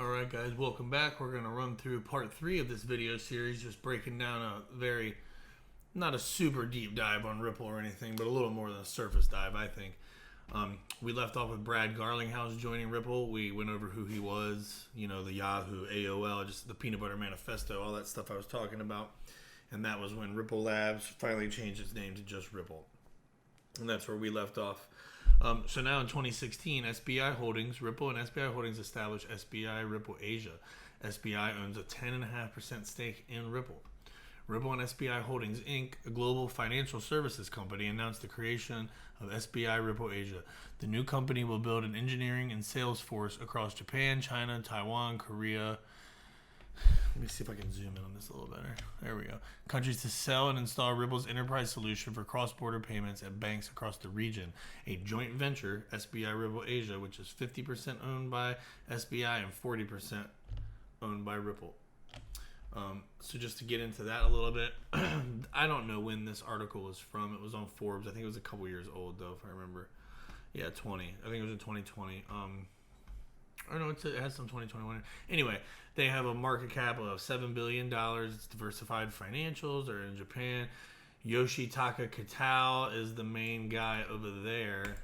Alright guys, welcome back. We're going to run through part 3 of this video series, just breaking down a very, not a super deep dive on Ripple or anything, but a little more than a surface dive, I think. We left off with Brad Garlinghouse joining Ripple. We went over who he was, you know, the Yahoo, AOL, just the Peanut Butter Manifesto, all that stuff I was talking about. And that was when Ripple Labs finally changed its name to just Ripple. And that's where we left off. So now in 2016, SBI Holdings, Ripple and SBI Holdings established SBI Ripple Asia. SBI owns a 10.5% stake in Ripple. Ripple and SBI Holdings, Inc., a global financial services company, announced the creation of SBI Ripple Asia. The new company will build an engineering and sales force across Japan, China, Taiwan, Korea. Let me see if I can zoom in on this a little better. There we go. Countries to sell and install Ripple's enterprise solution for cross-border payments at banks across the region. A joint venture, SBI Ripple Asia, which is 50% owned by SBI and 40% owned by Ripple. So just to get into that a little bit, I don't know when this article was from. It was on Forbes. I think it was a couple years old, though, if I remember. Yeah, 20. I think it was in 2020. Or no, it has some 2021. Anyway, they have a market cap of $7 billion. It's diversified financials. They're in Japan. Yoshitaka Kitao is the main guy over there.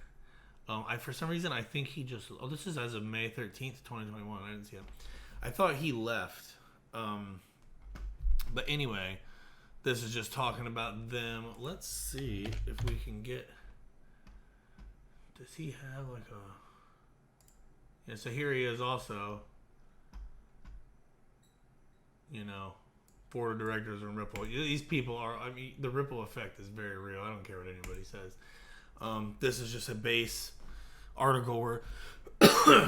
For some reason, I think he just... Oh, this is as of May 13th, 2021. I didn't see it. I thought he left. But anyway, this is just talking about them. Let's see if we can get... Does he have like a... Yeah, so here he is also, you know, board of directors in Ripple. These people are, I mean, the Ripple effect is very real. I don't care what anybody says. This is just a base article where,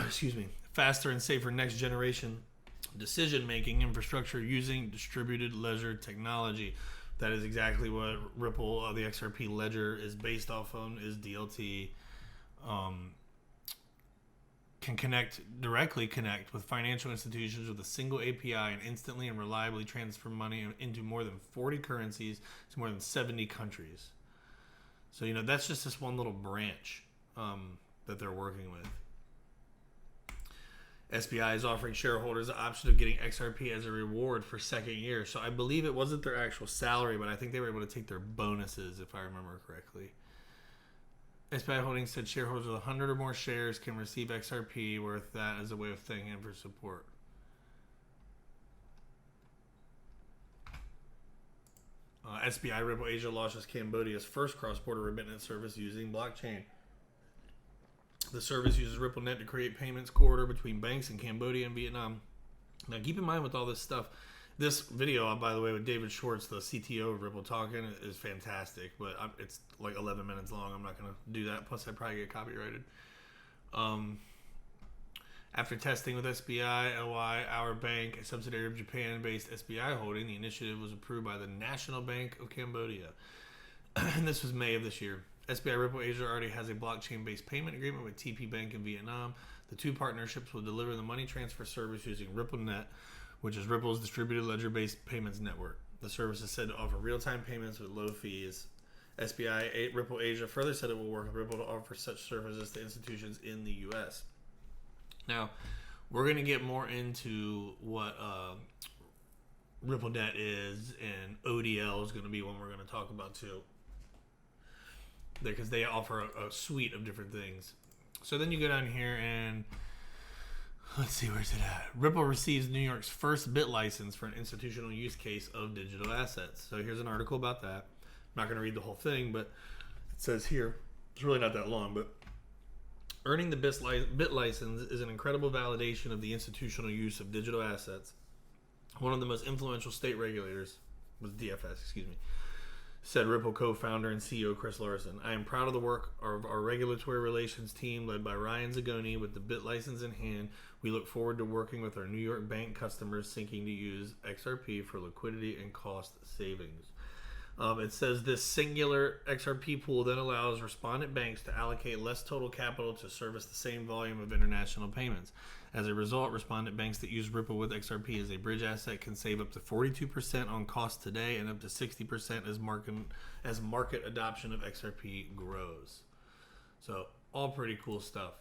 excuse me, faster and safer next generation decision-making infrastructure using distributed ledger technology. That is exactly what Ripple, the XRP ledger is based off on, is DLT. Can directly connect with financial institutions with a single API and instantly and reliably transfer money into more than 40 currencies to more than 70 countries. So, you know, that's just this one little branch that they're working with. SBI is offering shareholders the option of getting XRP as a reward for second year. So I believe it wasn't their actual salary, but I think they were able to take their bonuses, if I remember correctly. SBI Holdings said shareholders with 100 or more shares can receive XRP worth that as a way of thanking him for support. SBI Ripple Asia launches Cambodia's first cross-border remittance service using blockchain. The service uses RippleNet to create payments corridor between banks in Cambodia and Vietnam. Now, keep in mind with all this stuff, this video, by the way, with David Schwartz, the CTO of Ripple talking, is fantastic, but it's like 11 minutes long. I'm not going to do that. Plus, I'd probably get copyrighted. After testing with SBI, LY, our bank, a subsidiary of Japan-based SBI Holding, the initiative was approved by the National Bank of Cambodia. And this was May of this year. SBI Ripple Asia already has a blockchain-based payment agreement with TP Bank in Vietnam. The two partnerships will deliver the money transfer service using RippleNet, which is Ripple's distributed ledger-based payments network. The service is said to offer real-time payments with low fees. SBI Ripple Asia further said it will work with Ripple to offer such services to institutions in the U.S. Now, we're going to get more into what RippleNet is, and ODL is going to be one we're going to talk about too, because they offer a suite of different things. So then you go down here and... Let's see, where's it at? Ripple receives New York's first BIT license for an institutional use case of digital assets. So here's an article about that. I'm not going to read the whole thing, but it says here, it's really not that long, but earning the BIT license is an incredible validation of the institutional use of digital assets. One of the most influential state regulators was DFS, said Ripple co-founder and CEO Chris Larson. I am proud of the work of our regulatory relations team led by Ryan Zagoni with the BIT license in hand. We look forward to working with our New York bank customers seeking to use XRP for liquidity and cost savings. It says this singular XRP pool then allows respondent banks to allocate less total capital to service the same volume of international payments. As a result, respondent banks that use Ripple with XRP as a bridge asset can save up to 42% on cost today and up to 60% as market adoption of XRP grows. So all pretty cool stuff.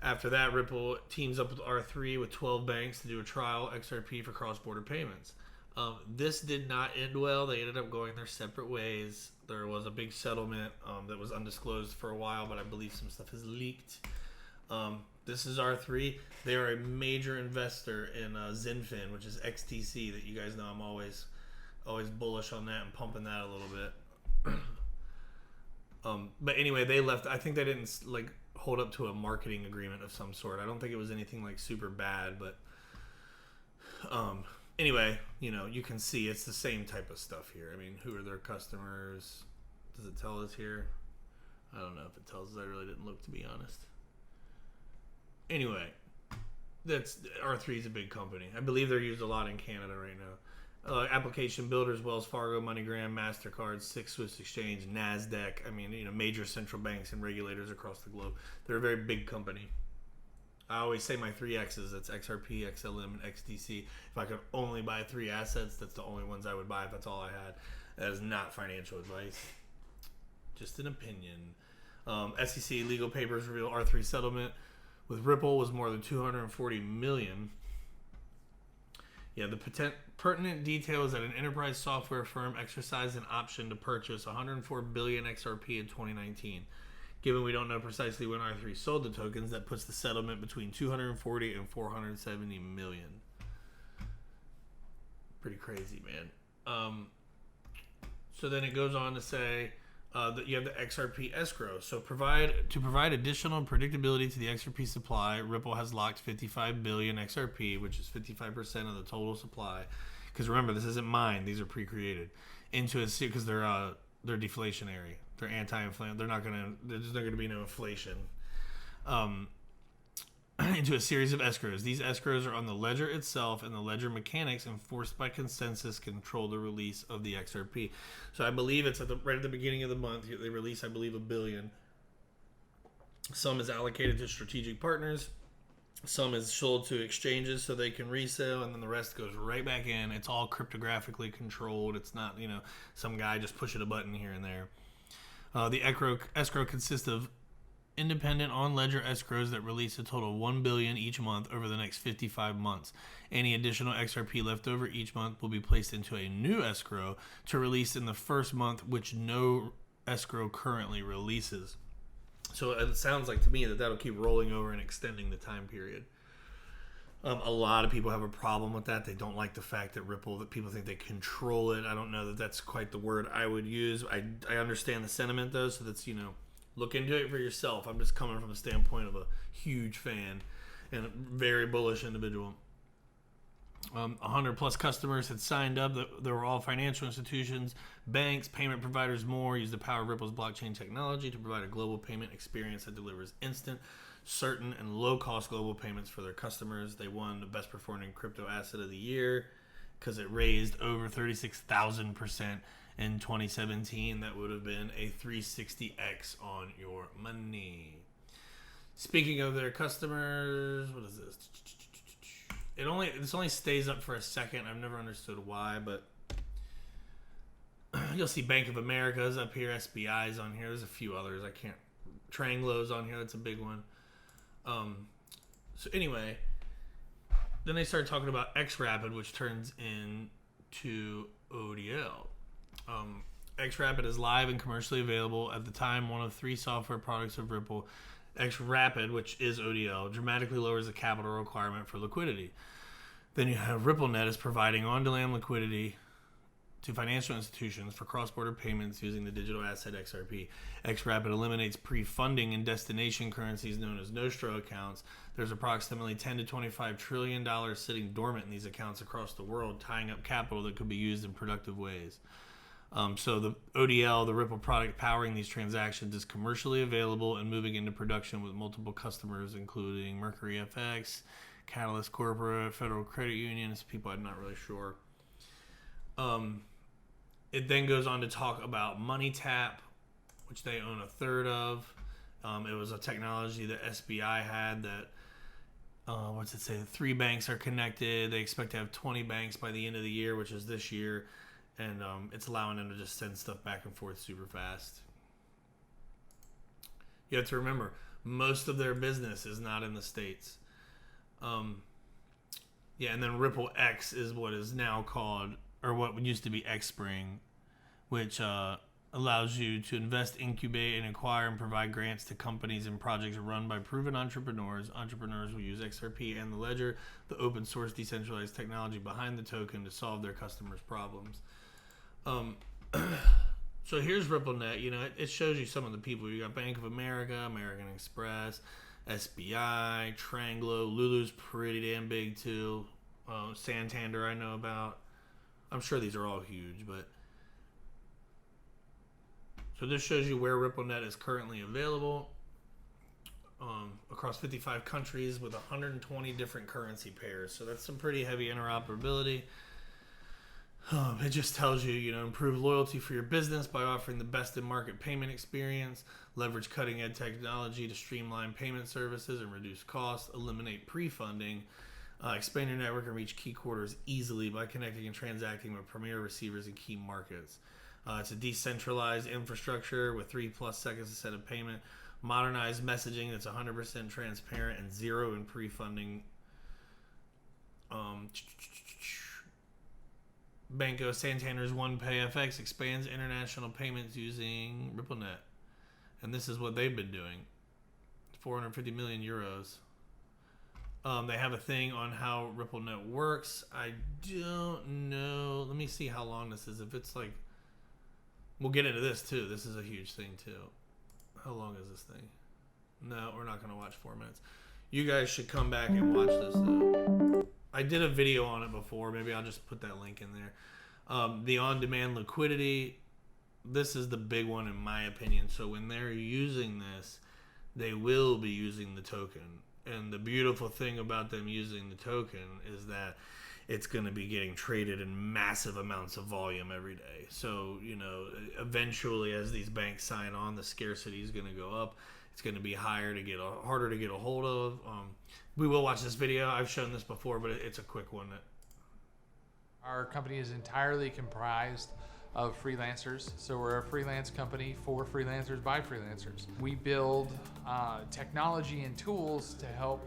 After that, Ripple teams up with R3 with 12 banks to do a trial XRP for cross-border payments. This did not end well. They ended up going their separate ways. There was a big settlement that was undisclosed for a while, but I believe some stuff has leaked. This is R3. They are a major investor in Zenfin, which is XTC. That you guys know I'm always bullish on that and pumping that a little bit. But anyway, they left. I think they didn't hold up to a marketing agreement of some sort. I don't think it was anything super bad, but anyway, you can see it's the same type of stuff here. I mean, who are their customers? Does it tell us here? I don't know if it tells us. I really didn't look, to be honest. Anyway, that's R3 is a big company. I believe they're used a lot in Canada right now. Application builders: Wells Fargo, MoneyGram, MasterCard, Six Swiss Exchange, NASDAQ. I mean, major central banks and regulators across the globe. They're a very big company. I always say my 3 X's. That's XRP, XLM, and XDC. If I could only buy 3 assets, that's the only ones I would buy if that's all I had. That is not financial advice. Just an opinion. SEC legal papers reveal R3 settlement with Ripple was more than $240 million. Yeah, the pertinent detail is that an enterprise software firm exercised an option to purchase 104 billion XRP in 2019. Given we don't know precisely when R3 sold the tokens, that puts the settlement between 240 and 470 million. Pretty crazy, man. So then it goes on to say that you have the XRP escrow. So to provide additional predictability to the XRP supply, Ripple has locked 55 billion XRP, which is 55% of the total supply. Because remember, this isn't mined; these are pre-created into a because they're deflationary. They're anti-inflation. There's not gonna be no inflation. Into a series of escrows. These escrows are on the ledger itself, and the ledger mechanics enforced by consensus control the release of the XRP. So I believe it's right at the beginning of the month. They release, I believe, 1 billion. Some is allocated to strategic partners. Some is sold to exchanges so they can resell, and then the rest goes right back in. It's all cryptographically controlled. It's not, some guy just pushing a button here and there. The escrow consists of independent on-ledger escrows that release a total of 1 billion each month over the next 55 months. Any additional XRP left over each month will be placed into a new escrow to release in the first month, which no escrow currently releases. So it sounds like to me that that'll keep rolling over and extending the time period. A lot of people have a problem with that. They don't like the fact that people think they control it. I don't know that that's quite the word I would use. I understand the sentiment, though, so that's, look into it for yourself. I'm just coming from a standpoint of a huge fan and a very bullish individual. 100 plus customers had signed up. They were all financial institutions, banks, payment providers, more. Use the power of Ripple's blockchain technology to provide a global payment experience that delivers instant, certain, and low-cost global payments for their customers. They won the best performing crypto asset of the year because it raised over 36,000% in 2017. That would have been a 360x on your money. Speaking of their customers, what is this? This only stays up for a second. I've never understood why, but you'll see Bank of America's up here, SBI's on here. There's a few others. Tranglo's on here. That's a big one. So anyway, then they started talking about XRapid, which turns into ODL. XRapid is live and commercially available at the time. One of 3 software products of Ripple. XRapid, which is ODL, dramatically lowers the capital requirement for liquidity. Then you have RippleNet is providing on-demand liquidity to financial institutions for cross-border payments using the digital asset XRP. XRapid eliminates pre-funding in destination currencies known as Nostro accounts. There's approximately $10 to $25 trillion sitting dormant in these accounts across the world, tying up capital that could be used in productive ways. So the ODL, the Ripple product powering these transactions, is commercially available and moving into production with multiple customers, including Mercury FX, Catalyst Corporate, Federal Credit Union. People I'm not really sure. It then goes on to talk about MoneyTap, which they own a third of. It was a technology that SBI had that, 3 banks are connected. They expect to have 20 banks by the end of the year, which is this year. And it's allowing them to just send stuff back and forth super fast. You have to remember, Most of their business is not in the States. Yeah, and then Ripple X is what is now called, or what used to be X Spring, which allows you to invest, incubate, and acquire and provide grants to companies and projects run by proven entrepreneurs. Entrepreneurs will use XRP and the Ledger, the open source decentralized technology behind the token, to solve their customers' problems. So here's RippleNet. You know, it shows you some of the people. You got Bank of America, American Express, SBI, Tranglo, Lulu's pretty damn big too. Santander I know about. I'm sure these are all huge, but so this shows you where RippleNet is currently available across 55 countries with 120 different currency pairs. So that's some pretty heavy interoperability. It just tells you, improve loyalty for your business by offering the best in market payment experience, leverage cutting edge technology to streamline payment services and reduce costs, eliminate pre-funding, expand your network and reach key quarters easily by connecting and transacting with premier receivers in key markets. It's a decentralized infrastructure with 3+ seconds to set a payment, modernized messaging that's 100% transparent and zero in pre-funding. Banco Santander's OnePay FX expands international payments using RippleNet. And this is what they've been doing. 450 million euros. They have a thing on how RippleNet works. I don't know. Let me see how long this is. If it's like... We'll get into this too. This is a huge thing too. How long is this thing? No, we're not going to watch 4 minutes. You guys should come back and watch this though. I did a video on it before. Maybe I'll just put that link in there. The on-demand liquidity. This is the big one in my opinion. So when they're using this, they will be using the token. And the beautiful thing about them using the token is that it's going to be getting traded in massive amounts of volume every day. So, eventually as these banks sign on, the scarcity is going to go up. It's going to be harder to get a hold of. We will watch this video. I've shown this before, but it's a quick one. Our company is entirely comprised of freelancers. So we're a freelance company for freelancers by freelancers. We build technology and tools to help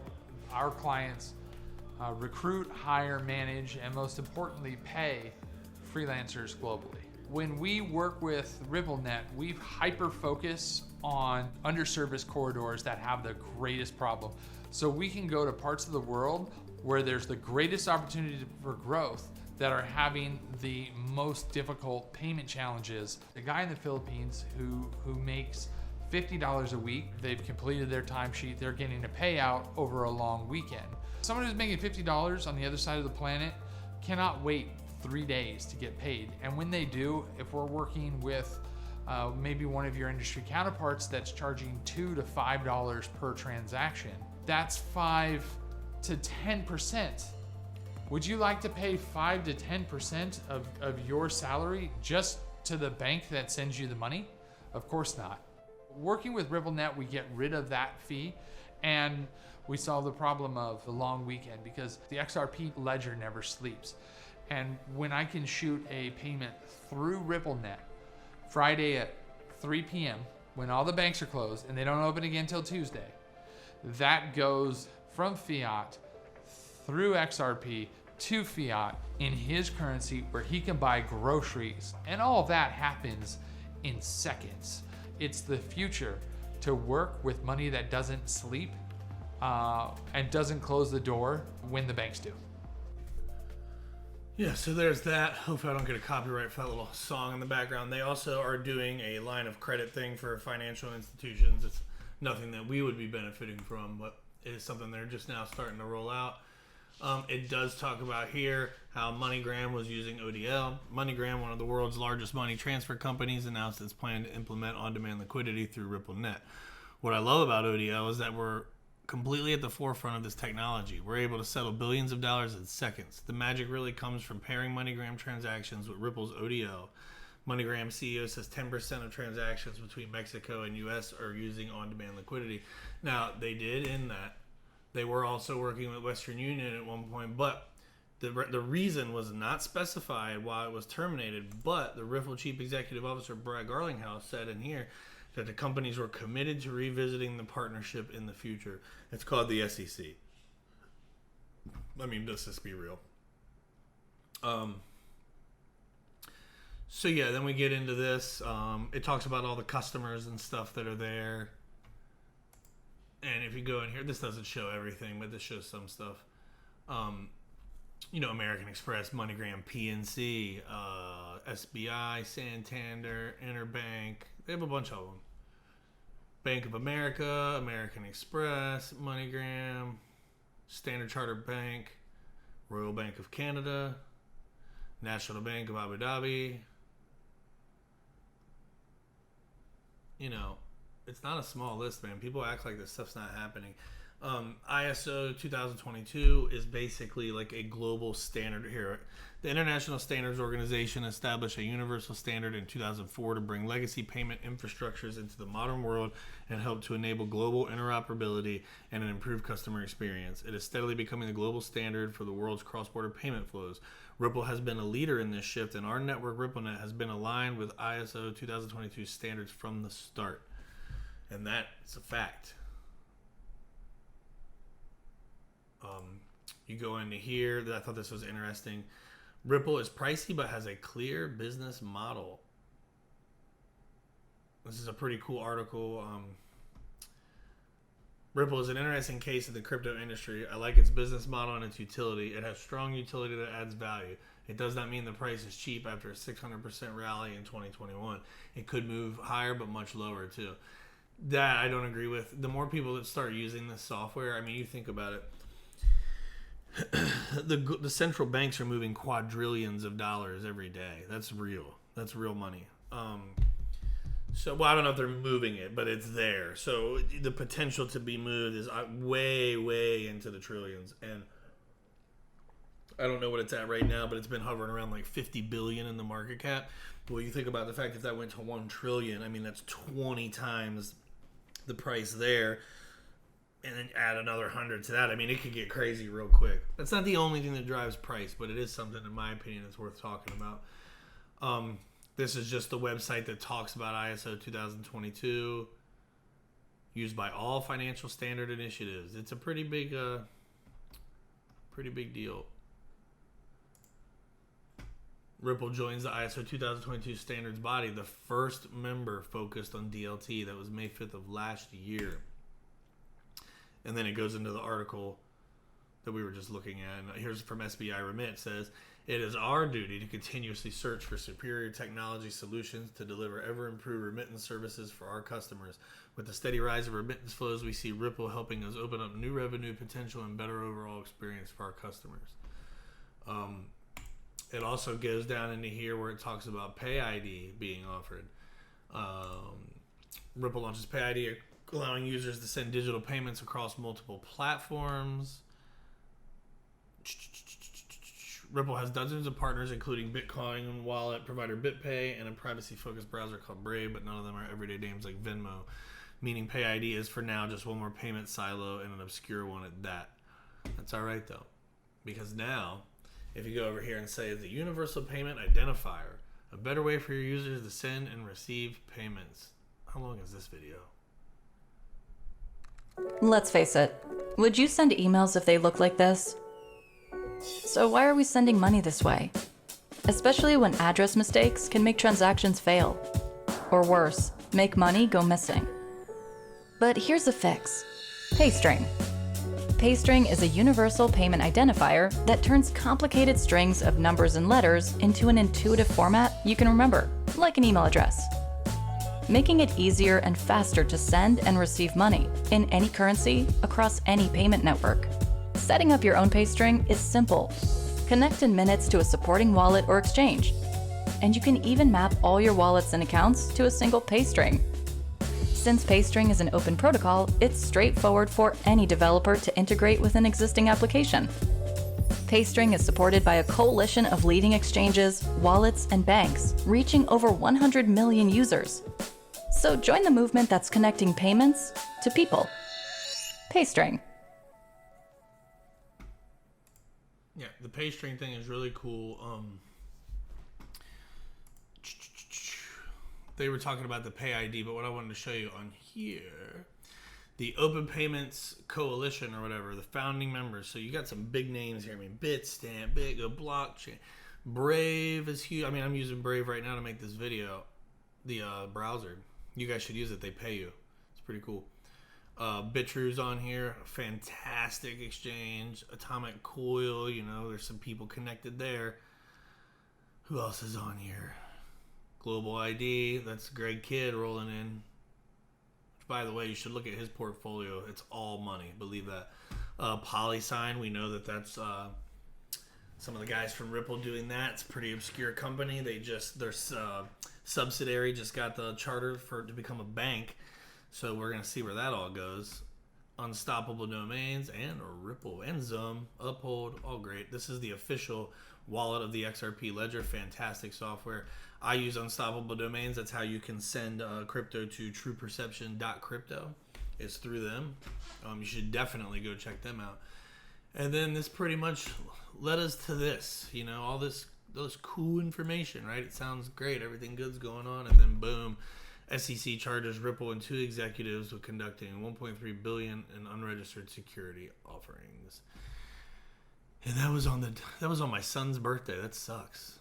our clients recruit, hire, manage, and most importantly, pay freelancers globally. When we work with RippleNet, we hyper-focus on underserviced corridors that have the greatest problem. So we can go to parts of the world where there's the greatest opportunity for growth that are having the most difficult payment challenges. The guy in the Philippines who makes $50 a week, they've completed their timesheet, they're getting a payout over a long weekend. Someone who's making $50 on the other side of the planet cannot wait 3 days to get paid. And when they do, if we're working with maybe one of your industry counterparts that's charging $2 to $5 per transaction, that's 5 to 10%. Would you like to pay 5 to 10% of your salary just to the bank that sends you the money? Of course not. Working with RippleNet, we get rid of that fee and we solve the problem of the long weekend because the XRP ledger never sleeps. And when I can shoot a payment through RippleNet Friday at 3 p.m. when all the banks are closed and they don't open again until Tuesday, that goes from fiat through XRP to fiat in his currency where he can buy groceries. And all of that happens in seconds. It's the future to work with money that doesn't sleep and doesn't close the door when the banks do. Yeah, so there's that. Hopefully I don't get a copyright for that little song in the background. They also are doing a line of credit thing for financial institutions. It's nothing that we would be benefiting from, but it is something they're just now starting to roll out. It does talk about here how MoneyGram was using ODL. MoneyGram, one of the world's largest money transfer companies, announced its plan to implement on-demand liquidity through RippleNet. What I love about ODL is that we're completely at the forefront of this technology. We're able to settle billions of dollars in seconds. The magic really comes from pairing MoneyGram transactions with Ripple's ODL. MoneyGram CEO says 10% of transactions between Mexico and US are using on-demand liquidity. Now, they did in that. They were also working with Western Union at one point, but the reason was not specified why it was terminated. But the Ripple Chief Executive Officer Brad Garlinghouse said in here that the companies were committed to revisiting the partnership in the future. It's called the SEC. I mean, let's just be real. So yeah, then we get into this. It talks about all the customers and stuff that are there. And if you go in here, this doesn't show everything, but this shows some stuff. American Express, MoneyGram, PNC, SBI, Santander, Interbank. They have a bunch of them. Bank of America, American Express, MoneyGram, Standard Chartered Bank, Royal Bank of Canada, National Bank of Abu Dhabi. It's not a small list, man. People act like this stuff's not happening. ISO 2022 is basically like a global standard here. The International Standards Organization established a universal standard in 2004 to bring legacy payment infrastructures into the modern world and help to enable global interoperability and an improved customer experience. It is steadily becoming the global standard for the world's cross-border payment flows. Ripple has been a leader in this shift, and our network, RippleNet, has been aligned with ISO 2022 standards from the start. And that's a fact. You go into here. I thought this was interesting. Ripple is pricey but has a clear business model. This is a pretty cool article. Ripple is an interesting case in the crypto industry. I like its business model and its utility. It has strong utility that adds value. It does not mean the price is cheap after a 600% rally in 2021. It could move higher but much lower too. That I don't agree with. The more people that start using this software, I mean, you think about it. The central banks are moving quadrillions of dollars every day. That's real. That's real money. So I don't know if they're moving it, but it's there. So the potential to be moved is way, way into the trillions. And I don't know what it's at right now, but it's been hovering around like 50 billion in the market cap. Well, you think about the fact that went to 1 trillion. I mean, that's 20 times the price there. And then add another 100 to that. I mean, it could get crazy real quick. That's not the only thing that drives price, but it is something, in my opinion, that's worth talking about. This is just the website that talks about ISO 2022, used by all financial standard initiatives. It's a pretty big deal. Ripple joins the ISO 2022 standards body, the first member focused on DLT. That was May 5th of last year. And then it goes into the article that we were just looking at. And here's from SBI Remit. It says, it is our duty to continuously search for superior technology solutions to deliver ever-improved remittance services for our customers. With the steady rise of remittance flows, we see Ripple helping us open up new revenue potential and better overall experience for our customers. It also goes down into here where it talks about Pay ID being offered. Ripple launches Pay ID, allowing users to send digital payments across multiple platforms. Ripple has dozens of partners, including Bitcoin wallet provider BitPay and a privacy-focused browser called Brave, but none of them are everyday names like Venmo, meaning Pay ID is for now just one more payment silo and an obscure one at that. That's all right, though, because now, if you go over here and say the Universal Payment Identifier, a better way for your users to send and receive payments. How long is this video? Let's face it, would you send emails if they look like this? So why are we sending money this way? Especially when address mistakes can make transactions fail. Or worse, make money go missing. But here's the fix. PayString. PayString is a universal payment identifier that turns complicated strings of numbers and letters into an intuitive format you can remember, like an email address, making it easier and faster to send and receive money in any currency across any payment network. Setting up your own PayString is simple. Connect in minutes to a supporting wallet or exchange, and you can even map all your wallets and accounts to a single PayString. Since PayString is an open protocol, it's straightforward for any developer to integrate with an existing application. PayString is supported by a coalition of leading exchanges, wallets, and banks, reaching over 100 million users. So join the movement that's connecting payments to people. PayString. Yeah, the PayString thing is really cool. they were talking about the Pay ID, but what I wanted to show you on here, the Open Payments Coalition or whatever, the founding members. So you got some big names here. I mean, Bitstamp, Bigo, Blockchain, Brave is huge. I mean, I'm using Brave right now to make this video. The browser. You guys should use it. They pay you. It's pretty cool. Bitru's on here. Fantastic exchange. Atomic Coil. You know, there's some people connected there. Who else is on here? Global ID. That's Greg Kidd rolling in. By the way, you should look at his portfolio. It's all money. Believe that. PolySign, we know that that's some of the guys from Ripple doing that. It's a pretty obscure company. Their subsidiary just got the charter to become a bank. So we're going to see where that all goes. Unstoppable Domains and Ripple and Zoom, Uphold, all great. This is the official wallet of the XRP Ledger. Fantastic software. I use Unstoppable Domains. That's how you can send crypto to trueperception.crypto. It's through them. You should definitely go check them out. And then this pretty much led us to this, you know, all this cool information, right? It sounds great. Everything good's going on. And then boom, SEC charges Ripple and 2 executives with conducting $1.3 billion in unregistered security offerings. And that was on my son's birthday. That sucks.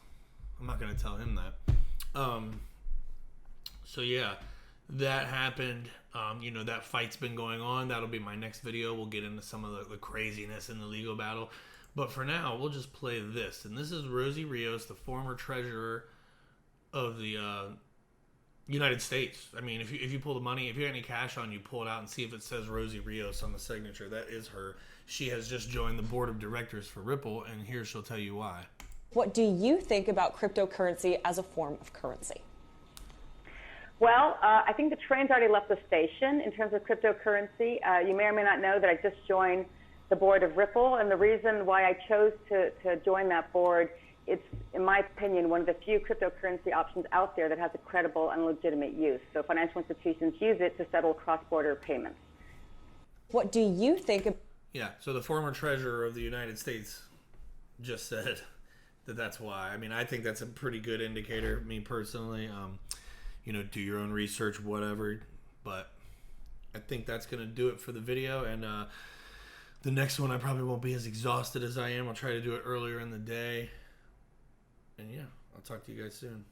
I'm not gonna tell him that. So yeah, that happened. You know, that fight's been going on. That'll be my next video. We'll get into some of the craziness in the legal battle. But for now, we'll just play this. And this is Rosie Rios, the former treasurer of the United States. I mean, if you pull the money, if you have any cash on you, pull it out and see if it says Rosie Rios on the signature. That is her. She has just joined the board of directors for Ripple, and here she'll tell you why. What do you think about cryptocurrency as a form of currency? Well, I think the train's already left the station in terms of cryptocurrency. You may or may not know that I just joined the board of Ripple, and the reason why I chose to join that board, it's, in my opinion, one of the few cryptocurrency options out there that has a credible and legitimate use. So financial institutions use it to settle cross-border payments. What do you think of... Yeah, so the former treasurer of the United States just said that's why. I mean, I think that's a pretty good indicator, me personally. You know, do your own research, whatever. But I think that's going to do it for the video. And the next one, I probably won't be as exhausted as I am. I'll try to do it earlier in the day. And yeah, I'll talk to you guys soon.